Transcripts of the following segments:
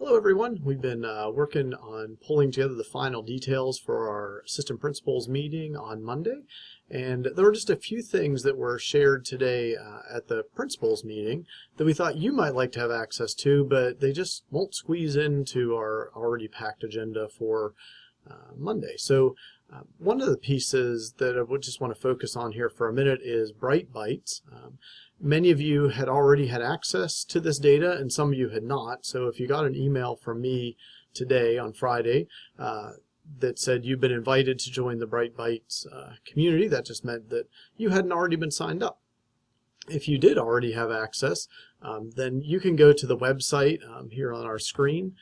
Hello everyone. We've been working on pulling together the final details for our assistant principals meeting on Monday, and there were just a few things that were shared today at the principals meeting that we thought you might like to have access to, but they just won't squeeze into our already packed agenda for Monday. So one of the pieces that I would just want to focus on here for a minute is Bytes. Many of you had already had access to this data and some of you had not. So if you got an email from me today on Friday that said you've been invited to join the Bytes community, that just meant that you hadn't already been signed up. If you did already have access, then you can go to the website here on our screen,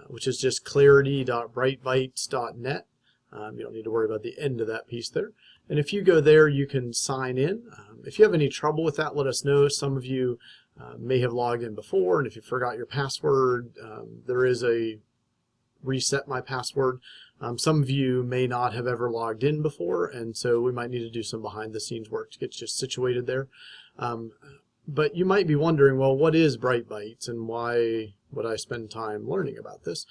which is just clarity.brightbytes.net. You don't need to worry about the end of that piece there. And if you go there, you can sign in. If you have any trouble with that, let us know. Some of you may have logged in before, and if you forgot your password, there is a reset my password. Some of you may not have ever logged in before, and so we might need to do some behind the scenes work to get you situated there. But you might be wondering, well, what is Bytes and why would I spend time learning about this?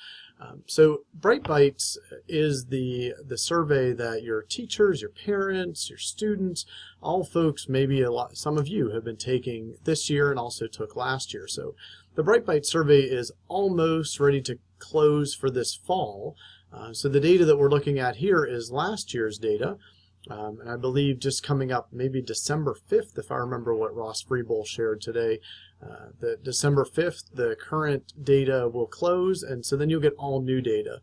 So Bytes is the survey that your teachers, your parents, your students, all folks, maybe some of you have been taking this year and also took last year. So the Bytes survey is almost ready to close for this fall. So the data that we're looking at here is last year's data. And I believe just coming up maybe December 5th, if I remember what Ross Freebull shared today, that December 5th, the current data will close, and so then you'll get all new data.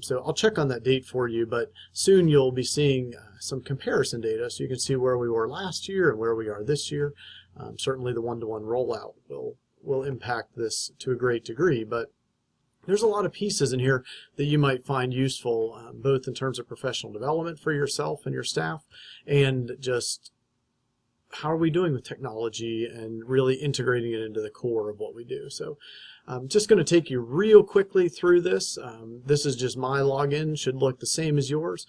So I'll check on that date for you, but soon you'll be seeing some comparison data so you can see where we were last year and where we are this year. Certainly the one-to-one rollout will impact this to a great degree, but there's a lot of pieces in here that you might find useful, both in terms of professional development for yourself and your staff, and just how are we doing with technology and really integrating it into the core of what we do. So I'm just going to take you real quickly through this. This is just my login, should look the same as yours.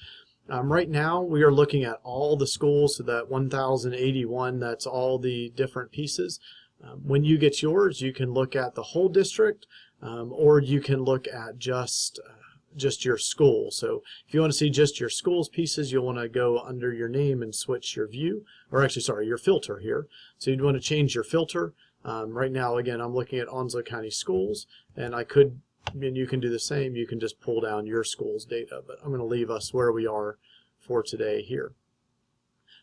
Right now we are looking at all the schools, so that 1081, that's all the different pieces. When you get yours, you can look at the whole district, or you can look at just your school. So if you want to see just your school's pieces, you'll want to go under your name and switch your view, or actually, sorry, your filter here. So you'd want to change your filter. Right now, again, I'm looking at Onslow County Schools, and you can do the same. You can just pull down your school's data, but I'm going to leave us where we are for today here.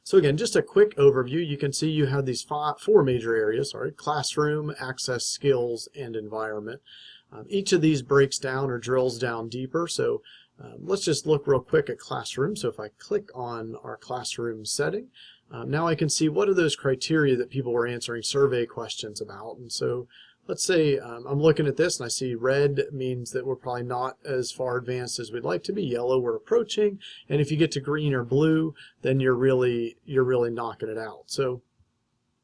So again, just a quick overview. You can see you have these four major areas, classroom, access, skills, and environment. Each of these breaks down or drills down deeper. So let's just look real quick at classroom. So if I click on our classroom setting, now I can see what are those criteria that people were answering survey questions about. And so let's say I'm looking at this and I see red means that we're probably not as far advanced as we'd like to be. Yellow, we're approaching. And if you get to green or blue, then you're really knocking it out. So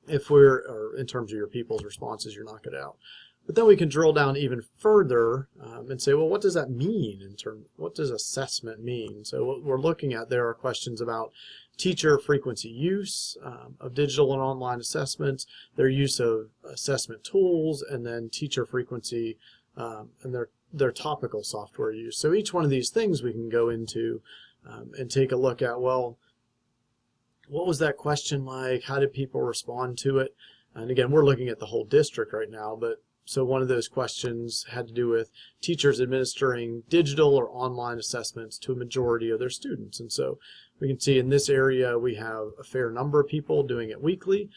if or in terms of your people's responses, you're knocking it out. But then we can drill down even further and say, well, what does that mean what does assessment mean? So what we're looking at there are questions about teacher frequency use of digital and online assessments, their use of assessment tools, and then teacher frequency and their topical software use. So each one of these things we can go into and take a look at, well, what was that question like? How did people respond to it? And again, we're looking at the whole district right now, but so one of those questions had to do with teachers administering digital or online assessments to a majority of their students. And so we can see in this area we have a fair number of people doing it weekly,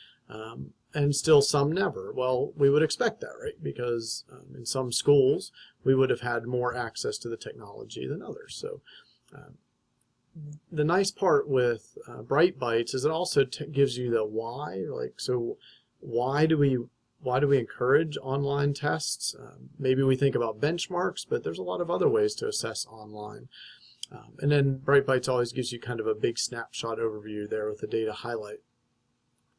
and still some never. Well, we would expect that, right? Because in some schools we would have had more access to the technology than others. So the nice part with Bytes is it also gives you the why. So why do we encourage online tests? Maybe we think about benchmarks, but there's a lot of other ways to assess online. And then Bytes always gives you kind of a big snapshot overview there with the data highlight.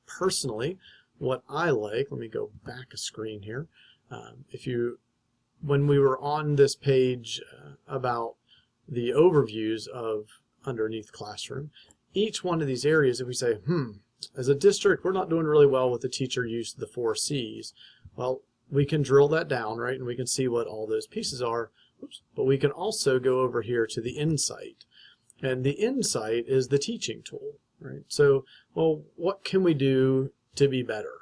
Personally, what I like, let me go back a screen here. When we were on this page about the overviews of underneath classroom, each one of these areas, if we say, as a district, we're not doing really well with the teacher use of the 4 C's. Well, we can drill that down, right, and we can see what all those pieces are. Oops. But we can also go over here to the insight. And the insight is the teaching tool, right? So, well, what can we do to be better?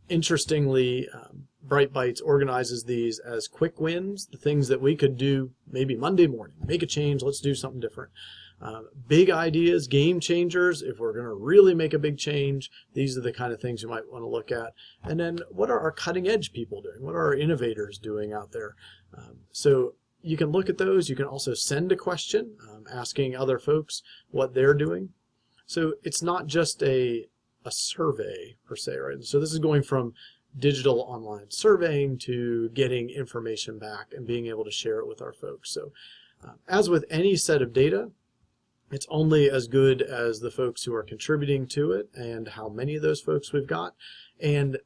Interestingly, Bytes organizes these as quick wins, the things that we could do maybe Monday morning. Make a change, let's do something different. Big ideas, game changers, if we're going to really make a big change, these are the kind of things you might want to look at. And then what are our cutting edge people doing? What are our innovators doing out there? So you can look at those. You can also send a question asking other folks what they're doing. So it's not just a survey per se, right? So this is going from digital online surveying to getting information back and being able to share it with our folks. So as with any set of data, it's only as good as the folks who are contributing to it and how many of those folks we've got and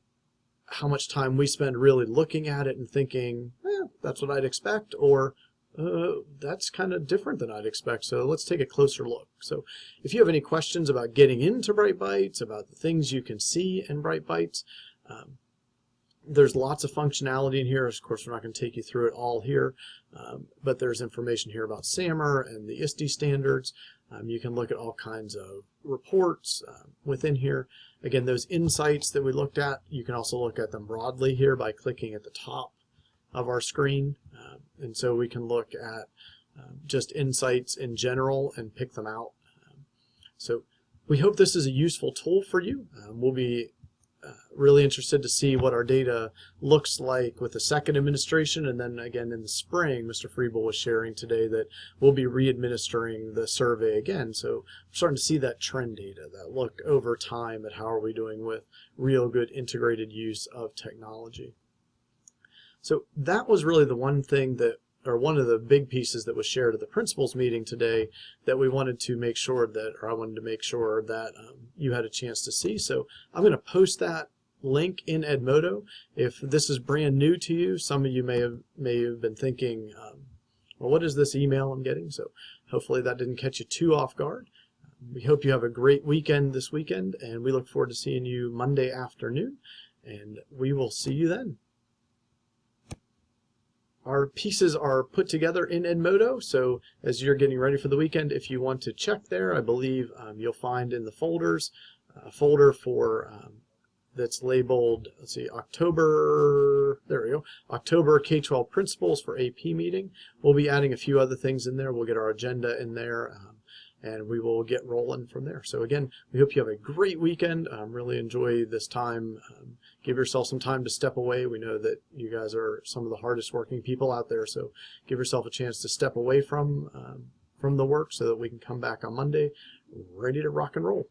how much time we spend really looking at it and thinking, that's what I'd expect, or that's kind of different than I'd expect, so let's take a closer look. So if you have any questions about getting into Bytes, about the things you can see in Bytes, there's lots of functionality in here. Of course, we're not going to take you through it all here, but there's information here about SAMR and the ISTE standards. You can look at all kinds of reports within here. Again, those insights that we looked at, you can also look at them broadly here by clicking at the top of our screen. And so we can look at just insights in general and pick them out. So we hope this is a useful tool for you. We'll be really interested to see what our data looks like with the second administration, and then again in the spring, Mr. Friebel was sharing today that we'll be re-administering the survey again. So we're starting to see that trend data, that look over time at how are we doing with real good integrated use of technology. So that was really the one thing that, or one of the big pieces that was shared at the principals meeting today that we wanted to make sure that, or I wanted to make sure that you had a chance to see. So I'm going to post that link in Edmodo. If this is brand new to you, some of you may have been thinking, well, what is this email I'm getting? So hopefully that didn't catch you too off guard. We hope you have a great weekend this weekend, and we look forward to seeing you Monday afternoon, and we will see you then. Our pieces are put together in Edmodo, so as you're getting ready for the weekend, if you want to check there, I believe you'll find in the folders a folder for that's labeled, let's see, October, there we go, October K-12 Principals for AP meeting. We'll be adding a few other things in there. We'll get our agenda in there, and we will get rolling from there. So again, we hope you have a great weekend. Really enjoy this time. Give yourself some time to step away. We know that you guys are some of the hardest working people out there, so give yourself a chance to step away from the work so that we can come back on Monday ready to rock and roll.